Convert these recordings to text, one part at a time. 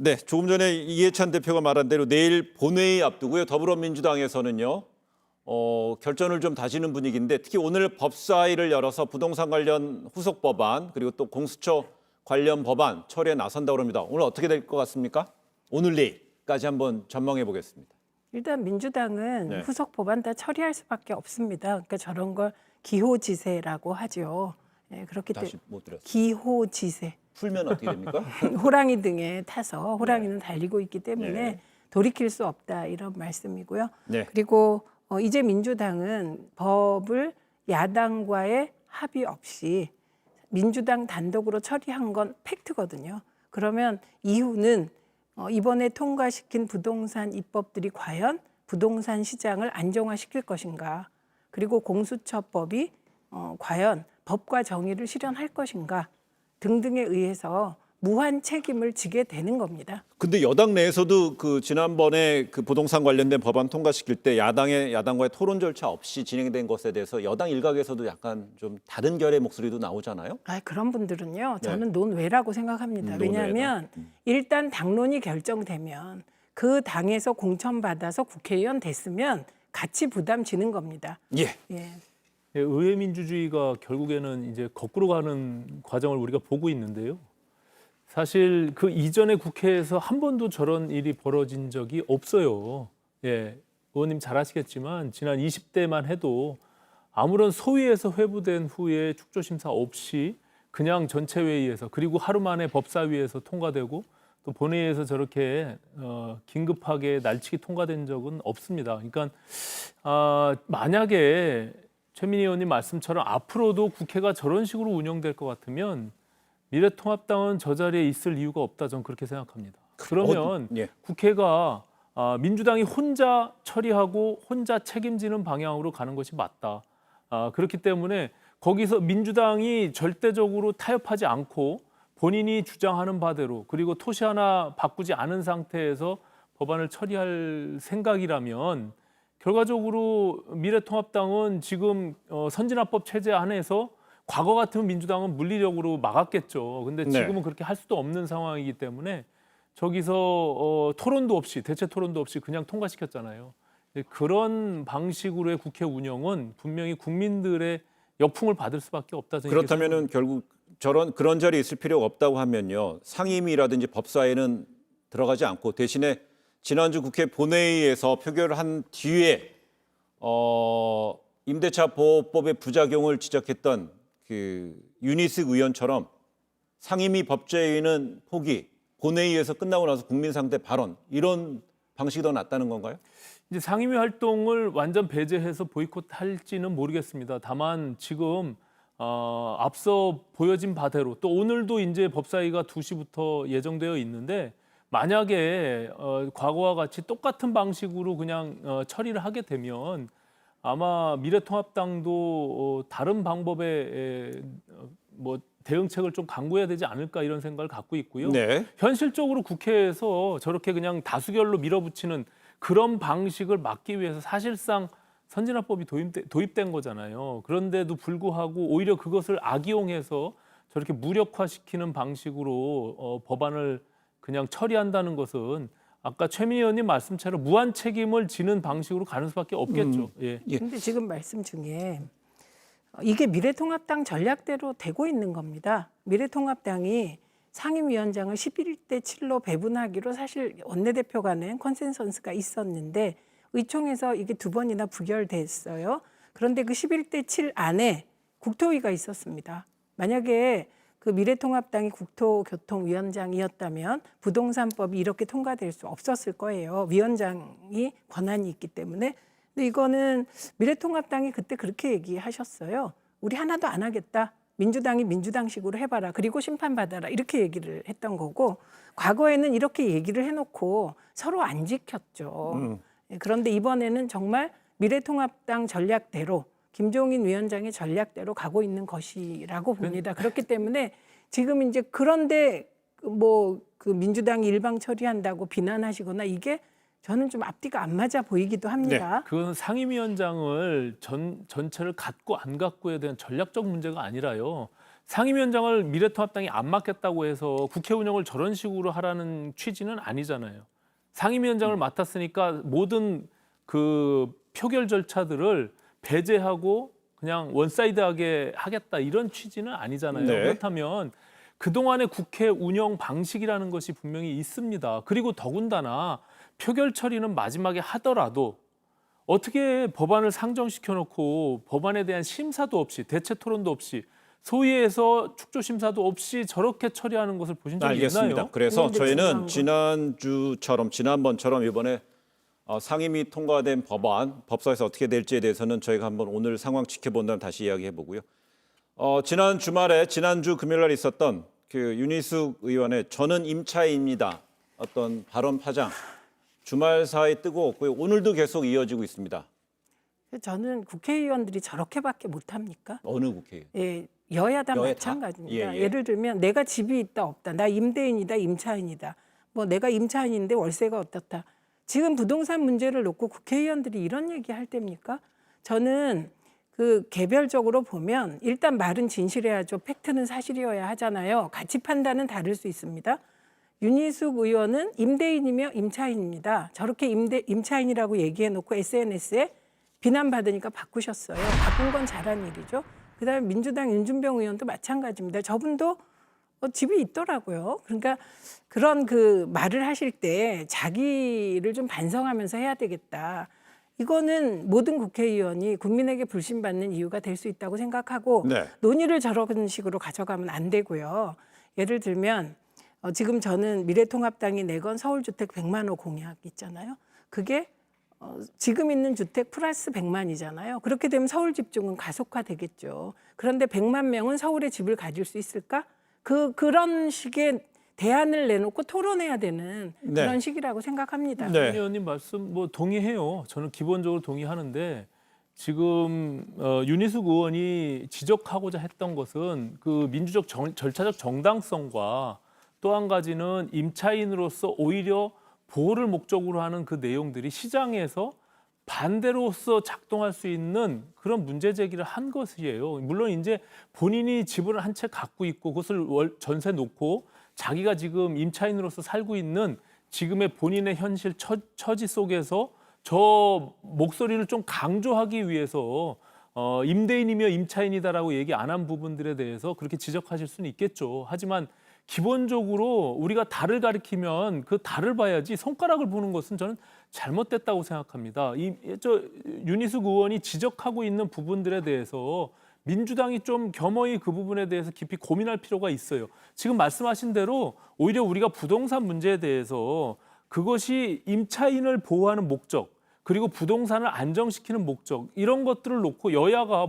네, 조금 전에 이해찬 대표가 말한 대로 내일 본회의 앞두고요. 더불어민주당에서는요. 결전을 좀 다지는 분위기인데 특히 오늘 법사위를 열어서 부동산 관련 후속 법안 그리고 또 공수처 관련 법안 처리에 나선다고 합니다. 오늘 어떻게 될 것 같습니까? 오늘 내일까지 한번 전망해 보겠습니다. 일단 민주당은 네. 후속 법안 다 처리할 수밖에 없습니다. 그러니까 저런 걸 기호지세라고 하죠. 네, 그렇기 때문에 다시 못 들었어요. 기호지세. 풀면 어떻게 됩니까? 호랑이 등에 타서 호랑이는 달리고 있기 때문에 네. 돌이킬 수 없다 이런 말씀이고요. 네. 그리고 이제 민주당은 법을 야당과의 합의 없이 민주당 단독으로 처리한 건 팩트거든요. 그러면 이유는 이번에 통과시킨 부동산 입법들이 과연 부동산 시장을 안정화시킬 것인가, 그리고 공수처법이 과연 법과 정의를 실현할 것인가 등등에 의해서 무한 책임을 지게 되는 겁니다. 근데 여당 내에서도 그 지난번에 그 부동산 관련된 법안 통과시킬 때 야당과의 토론 절차 없이 진행된 것에 대해서 여당 일각에서도 약간 좀 다른 결의 목소리도 나오잖아요. 그런 분들은요, 네. 저는 논외라고 생각합니다. 왜냐하면 일단 당론이 결정되면 그 당에서 공천받아서 국회의원 됐으면 같이 부담 지는 겁니다. 예. 예. 의회 민주주의가 결국에는 이제 거꾸로 가는 과정을 우리가 보고 있는데요. 사실 그 이전의 국회에서 한 번도 저런 일이 벌어진 적이 없어요. 예, 의원님 잘 아시겠지만 지난 20대만 해도 아무런 소위에서 회부된 후에 축조심사 없이 그냥 전체 회의에서 그리고 하루 만에 법사위에서 통과되고 또 본회의에서 저렇게 긴급하게 날치기 통과된 적은 없습니다. 그러니까 만약에 최민희 의원님 말씀처럼 앞으로도 국회가 저런 식으로 운영될 것 같으면 미래통합당은 저 자리에 있을 이유가 없다, 저는 그렇게 생각합니다. 그러면 예. 국회가 민주당이 혼자 처리하고 혼자 책임지는 방향으로 가는 것이 맞다. 그렇기 때문에 거기서 민주당이 절대적으로 타협하지 않고 본인이 주장하는 바대로 그리고 토시 하나 바꾸지 않은 상태에서 법안을 처리할 생각이라면 결과적으로 미래통합당은 지금 선진화법 체제 안에서 과거 같으면 민주당은 물리력으로 막았겠죠. 근데 지금은 그렇게 할 수도 없는 상황이기 때문에 저기서 토론도 없이, 대체 토론도 없이 그냥 통과시켰잖아요. 그런 방식으로의 국회 운영은 분명히 국민들의 역풍을 받을 수밖에 없다. 그렇다면은 결국 그런 자리에 있을 필요가 없다고 하면요. 상임위라든지 법사위는 들어가지 않고 대신에 지난주 국회 본회의에서 표결을 한 뒤에 임대차 보호법의 부작용을 지적했던 그 윤희숙 의원처럼 상임위 법제위는 포기, 본회의에서 끝나고 나서 국민 상대 발언 이런 방식이 더 낫다는 건가요? 이제 상임위 활동을 완전 배제해서 보이콧할지는 모르겠습니다. 다만 지금 앞서 보여진 바대로 또 오늘도 이제 법사위가 2시부터 예정되어 있는데 만약에 과거와 같이 똑같은 방식으로 그냥 처리를 하게 되면 아마 미래통합당도 다른 방법의 대응책을 좀 강구해야 되지 않을까 이런 생각을 갖고 있고요. 네. 현실적으로 국회에서 저렇게 그냥 다수결로 밀어붙이는 그런 방식을 막기 위해서 사실상 선진화법이 도입된 거잖아요. 그런데도 불구하고 오히려 그것을 악이용해서 저렇게 무력화시키는 방식으로 법안을 그냥 처리한다는 것은 아까 최민희 의원님 말씀처럼 무한 책임을 지는 방식으로 가는 수밖에 없겠죠. 예. 근데 지금 말씀 중에 이게 미래통합당 전략대로 되고 있는 겁니다. 미래통합당이 상임위원장을 11대 7로 배분하기로 사실 원내대표 간에 컨센서스가 있었는데 의총에서 이게 2번이나 부결됐어요. 그런데 그 11대 7 안에 국토위가 있었습니다. 만약에 그 미래통합당이 국토교통위원장이었다면 부동산법이 이렇게 통과될 수 없었을 거예요. 위원장이 권한이 있기 때문에. 근데 이거는 미래통합당이 그때 그렇게 얘기하셨어요. 우리 하나도 안 하겠다. 민주당이 민주당식으로 해봐라. 그리고 심판받아라. 이렇게 얘기를 했던 거고 과거에는 이렇게 얘기를 해놓고 서로 안 지켰죠. 그런데 이번에는 정말 미래통합당 전략대로 김종인 위원장의 전략대로 가고 있는 것이라고 봅니다. 그렇기 때문에 지금 이제 그런데 그 민주당이 일방 처리한다고 비난하시거나 이게 저는 좀 앞뒤가 안 맞아 보이기도 합니다. 그건 상임위원장을 전체를 갖고 안 갖고에 대한 전략적 문제가 아니라요. 상임위원장을 미래통합당이 안 맡겠다고 해서 국회 운영을 저런 식으로 하라는 취지는 아니잖아요. 상임위원장을 맡았으니까 모든 그 표결 절차들을 배제하고 그냥 원사이드하게 하겠다 이런 취지는 아니잖아요. 네. 그렇다면 그동안의 국회 운영 방식이라는 것이 분명히 있습니다. 그리고 더군다나 표결 처리는 마지막에 하더라도 어떻게 법안을 상정시켜 놓고 법안에 대한 심사도 없이 대체 토론도 없이 소위에서 축조 심사도 없이 저렇게 처리하는 것을 보신 적이 알겠습니다. 있나요? 그래서 근데 저희는 중요한 지난번처럼 이번에 상임위 통과된 법안, 법사에서 어떻게 될지에 대해서는 저희가 한번 오늘 상황 지켜본 다음 다시 이야기해 보고요. 지난 주말에 지난주 금요일 날 있었던 그 윤희숙 의원의 저는 임차인입니다. 어떤 발언 파장 주말 사이 뜨거웠고요. 오늘도 계속 이어지고 있습니다. 저는 국회의원들이 저렇게밖에 못합니까? 어느 국회의원? 예, 여야 다 여야 다? 마찬가지입니다. 예, 예. 예를 들면 내가 집이 있다 없다, 나 임대인이다 임차인이다, 뭐 내가 임차인인데 월세가 어떻다. 지금 부동산 문제를 놓고 국회의원들이 이런 얘기할 때입니까? 저는 그 개별적으로 보면 일단 말은 진실해야죠. 팩트는 사실이어야 하잖아요. 가치 판단은 다를 수 있습니다. 윤희숙 의원은 임대인이며 임차인입니다. 저렇게 임차인이라고 얘기해놓고 SNS에 비난받으니까 바꾸셨어요. 바꾼 건 잘한 일이죠. 그다음에 민주당 윤준병 의원도 마찬가지입니다. 저분도 집이 있더라고요. 그러니까 그런 그 말을 하실 때 자기를 좀 반성하면서 해야 되겠다. 이거는 모든 국회의원이 국민에게 불신받는 이유가 될 수 있다고 생각하고 네. 논의를 저런 식으로 가져가면 안 되고요. 예를 들면 지금 저는 미래통합당이 내건 서울주택 100만 호 공약 있잖아요. 그게 지금 있는 주택 플러스 100만이잖아요. 그렇게 되면 서울 집중은 가속화되겠죠. 그런데 100만 명은 서울에 집을 가질 수 있을까? 그런 식의 대안을 내놓고 토론해야 되는 네. 그런 시기라고 생각합니다. 네. 민 의원님 말씀 뭐 동의해요. 저는 기본적으로 동의하는데 지금 윤희숙 의원이 지적하고자 했던 것은 그 민주적 절차적 정당성과 또 한 가지는 임차인으로서 오히려 보호를 목적으로 하는 그 내용들이 시장에서 반대로서 작동할 수 있는 그런 문제 제기를 한 것이에요. 물론 이제 본인이 집을 한 채 갖고 있고 그것을 전세 놓고 자기가 지금 임차인으로서 살고 있는 지금의 본인의 현실 처지 속에서 저 목소리를 좀 강조하기 위해서 임대인이며 임차인이다라고 얘기 안 한 부분들에 대해서 그렇게 지적하실 수는 있겠죠. 하지만 기본적으로 우리가 달을 가리키면 그 달을 봐야지 손가락을 보는 것은 저는 잘못됐다고 생각합니다. 윤희숙 의원이 지적하고 있는 부분들에 대해서 민주당이 좀 겸허히 그 부분에 대해서 깊이 고민할 필요가 있어요. 지금 말씀하신 대로 오히려 우리가 부동산 문제에 대해서 그것이 임차인을 보호하는 목적 그리고 부동산을 안정시키는 목적 이런 것들을 놓고 여야가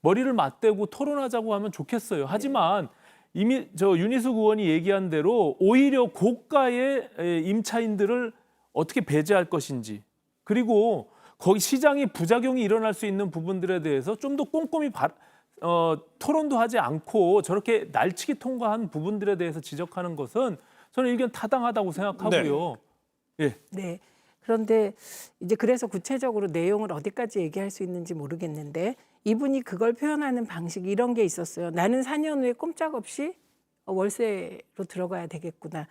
머리를 맞대고 토론하자고 하면 좋겠어요. 하지만 이미 윤희숙 의원이 얘기한 대로 오히려 고가의 임차인들을 어떻게 배제할 것인지 그리고 거기 시장이 부작용이 일어날 수 있는 부분들에 대해서 좀 더 꼼꼼히 토론도 하지 않고 저렇게 날치기 통과한 부분들에 대해서 지적하는 것은 저는 의견 타당하다고 생각하고요. 예. 네. 그런데 이제 그래서 구체적으로 내용을 어디까지 얘기할 수 있는지 모르겠는데 이분이 그걸 표현하는 방식이 이런 게 있었어요. 나는 4년 후에 꼼짝없이 월세로 들어가야 되겠구나.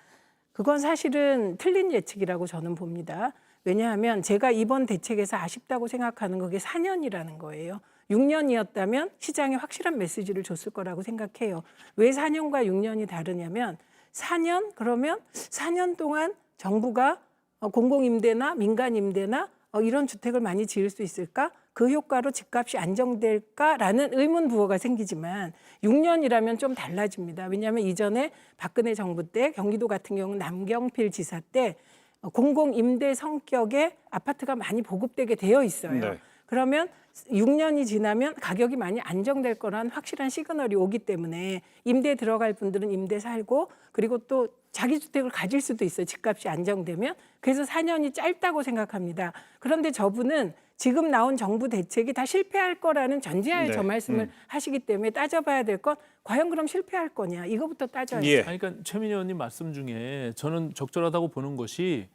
그건 사실은 틀린 예측이라고 저는 봅니다. 왜냐하면 제가 이번 대책에서 아쉽다고 생각하는 그게 4년이라는 거예요. 6년이었다면 시장에 확실한 메시지를 줬을 거라고 생각해요. 왜 4년과 6년이 다르냐면 4년 그러면 4년 동안 정부가 공공임대나 민간임대나 이런 주택을 많이 지을 수 있을까? 그 효과로 집값이 안정될까라는 의문 부호가 생기지만 6년이라면 좀 달라집니다. 왜냐하면 이전에 박근혜 정부 때 경기도 같은 경우는 남경필 지사 때 공공임대 성격의 아파트가 많이 보급되게 되어 있어요. 네. 그러면 6년이 지나면 가격이 많이 안정될 거란 확실한 시그널이 오기 때문에 임대 들어갈 분들은 임대 살고 그리고 또 자기 주택을 가질 수도 있어요. 집값이 안정되면. 그래서 4년이 짧다고 생각합니다. 그런데 저분은 지금 나온 정부 대책이 다 실패할 거라는 전제하에 네. 저 말씀을 하시기 때문에 따져봐야 될 건 과연 그럼 실패할 거냐 이거부터 따져야죠. 예. 그러니까 최민희 의원님 말씀 중에 저는 적절하다고 보는 것이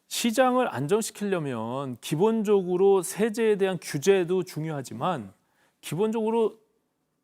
시장을 안정시키려면 기본적으로 세제에 대한 규제도 중요하지만 기본적으로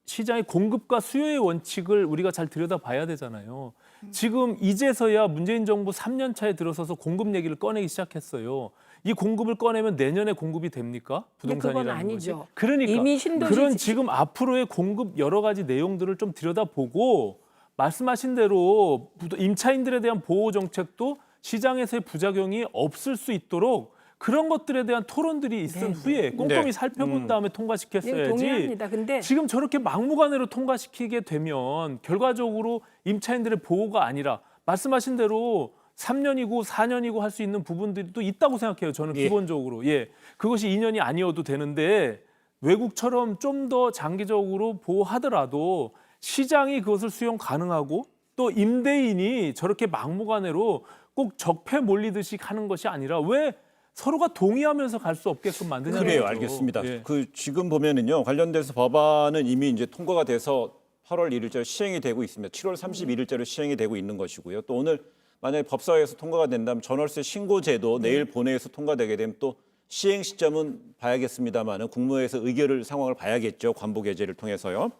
시장의 공급과 수요의 원칙을 우리가 잘 들여다봐야 되잖아요. 지금 이제서야 문재인 정부 3년 차에 들어서서 공급 얘기를 꺼내기 시작했어요. 이 공급을 꺼내면 내년에 공급이 됩니까? 근데 부동산이라는 그건 아니죠. 것이. 그러니까 이미 신도시 그런 지금 앞으로의 공급 여러 가지 내용들을 좀 들여다보고 말씀하신 대로 임차인들에 대한 보호 정책도 시장에서의 부작용이 없을 수 있도록 그런 것들에 대한 토론들이 있은 후에 꼼꼼히 네. 살펴본 다음에 통과시켰어야지. 동의합니다. 근데 지금 저렇게 막무가내로 통과시키게 되면 결과적으로 임차인들의 보호가 아니라 말씀하신 대로 3년이고 4년이고 할 수 있는 부분들이 또 있다고 생각해요. 저는 예. 기본적으로. 예. 그것이 2년이 아니어도 되는데 외국처럼 좀 더 장기적으로 보호하더라도 시장이 그것을 수용 가능하고 또 임대인이 저렇게 막무가내로 꼭 적폐 몰리듯이 하는 것이 아니라 왜 서로가 동의하면서 갈 수 없게끔 만드냐는 그래요, 거죠. 알겠습니다. 예. 그 지금 보면은요 관련돼서 법안은 이미 이제 통과가 돼서 8월 1일자로 시행이 되고 있습니다. 7월 31일자로 시행이 되고 있는 것이고요. 또 오늘 만약에 법사위에서 통과가 된다면 전월세 신고제도 내일 본회의에서 통과되게 되면 또 시행 시점은 봐야겠습니다만은 국무회에서 의결을 상황을 봐야겠죠. 관보 게재를 통해서요.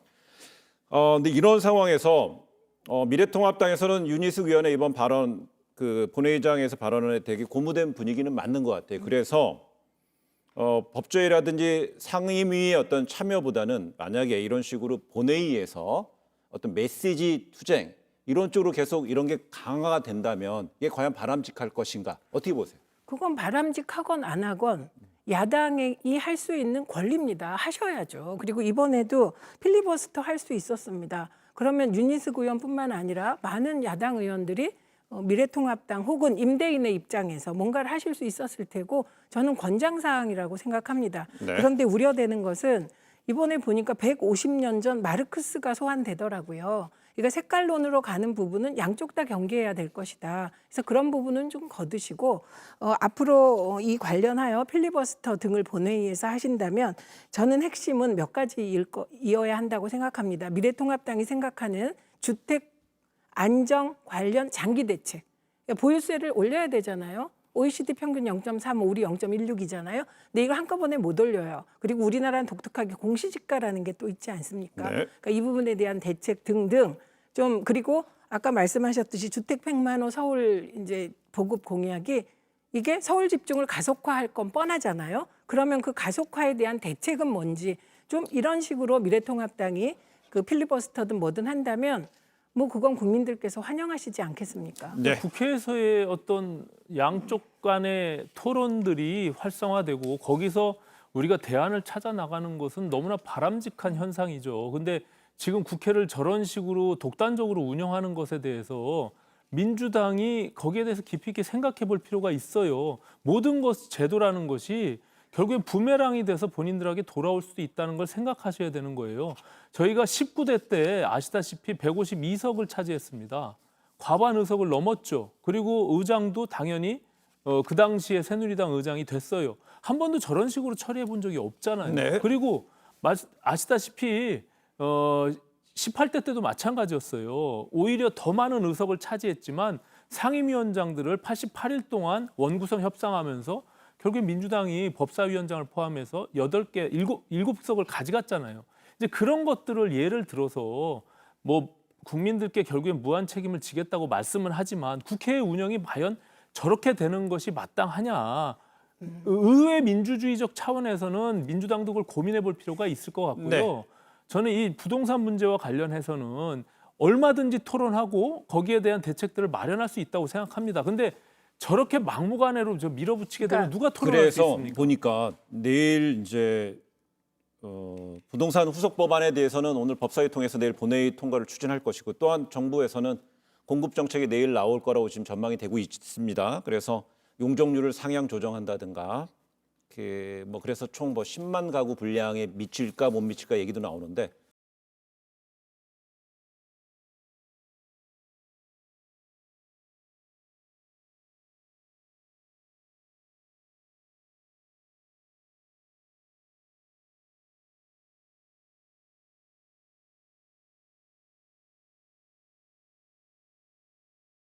근데 이런 상황에서 미래통합당에서는 윤희숙 의원의 이번 발언 그 본회의장에서 발언에 되게 고무된 분위기는 맞는 것 같아요. 그래서 법조위라든지 상임위의 어떤 참여보다는 만약에 이런 식으로 본회의에서 어떤 메시지 투쟁 이런 쪽으로 계속 이런 게 강화가 된다면 이게 과연 바람직할 것인가 어떻게 보세요? 그건 바람직하건 안 하건 야당이 할 수 있는 권리입니다. 하셔야죠. 그리고 이번에도 필리버스터 할 수 있었습니다. 그러면 윤희숙 의원뿐만 아니라 많은 야당 의원들이 미래통합당 혹은 임대인의 입장에서 뭔가를 하실 수 있었을 테고 저는 권장사항이라고 생각합니다. 네. 그런데 우려되는 것은 이번에 보니까 150년 전 마르크스가 소환되더라고요. 그러니까 색깔론으로 가는 부분은 양쪽 다 경계해야 될 것이다. 그래서 그런 부분은 좀 거두시고 앞으로 이 관련하여 필리버스터 등을 본회의에서 하신다면 저는 핵심은 몇 가지 이어야 한다고 생각합니다. 미래통합당이 생각하는 주택 안정 관련 장기 대책. 그러니까 보유세를 올려야 되잖아요. OECD 평균 0.35, 우리 0.16이잖아요. 근데 이걸 한꺼번에 못 올려요. 그리고 우리나라는 독특하게 공시지가라는 게 또 있지 않습니까? 네. 그러니까 이 부분에 대한 대책 등등 좀 그리고 아까 말씀하셨듯이 주택 100만 호 서울 이제 보급 공약이 이게 서울 집중을 가속화할 건 뻔하잖아요. 그러면 그 가속화에 대한 대책은 뭔지 좀 이런 식으로 미래통합당이 그 필리버스터든 뭐든 한다면 뭐 그건 국민들께서 환영하시지 않겠습니까? 네. 국회에서의 어떤 양쪽 간의 토론들이 활성화되고 거기서 우리가 대안을 찾아 나가는 것은 너무나 바람직한 현상이죠. 근데 지금 국회를 저런 식으로 독단적으로 운영하는 것에 대해서 민주당이 거기에 대해서 깊이 있게 생각해 볼 필요가 있어요. 모든 것 제도라는 것이 결국엔 부메랑이 돼서 본인들에게 돌아올 수도 있다는 걸 생각하셔야 되는 거예요. 저희가 19대 때 아시다시피 152석을 차지했습니다. 과반 의석을 넘었죠. 그리고 의장도 당연히 그 당시에 새누리당 의장이 됐어요. 한 번도 저런 식으로 처리해 본 적이 없잖아요. 네. 그리고 아시다시피 18대 때도 마찬가지였어요. 오히려 더 많은 의석을 차지했지만 상임위원장들을 88일 동안 원구성 협상하면서 결국에 민주당이 법사위원장을 포함해서 7석을 가져갔잖아요. 이제 그런 것들을 예를 들어서 뭐 국민들께 결국엔 무한 책임을 지겠다고 말씀은 하지만 국회의 운영이 과연 저렇게 되는 것이 마땅하냐. 의회 민주주의적 차원에서는 민주당도 그걸 고민해 볼 필요가 있을 것 같고요. 네. 저는 이 부동산 문제와 관련해서는 얼마든지 토론하고 거기에 대한 대책들을 마련할 수 있다고 생각합니다. 근데 저렇게 막무가내로 밀어붙이게 되면 누가 토론할 수 그래서 있습니까? 보니까 내일 이제 부동산 후속 법안에 대해서는 오늘 법사위 통해서 내일 본회의 통과를 추진할 것이고 또한 정부에서는 공급 정책이 내일 나올 거라고 지금 전망이 되고 있습니다. 그래서 용적률을 상향 조정한다든가 뭐 그래서 총 10만 가구 분량에 미칠까 못 미칠까 얘기도 나오는데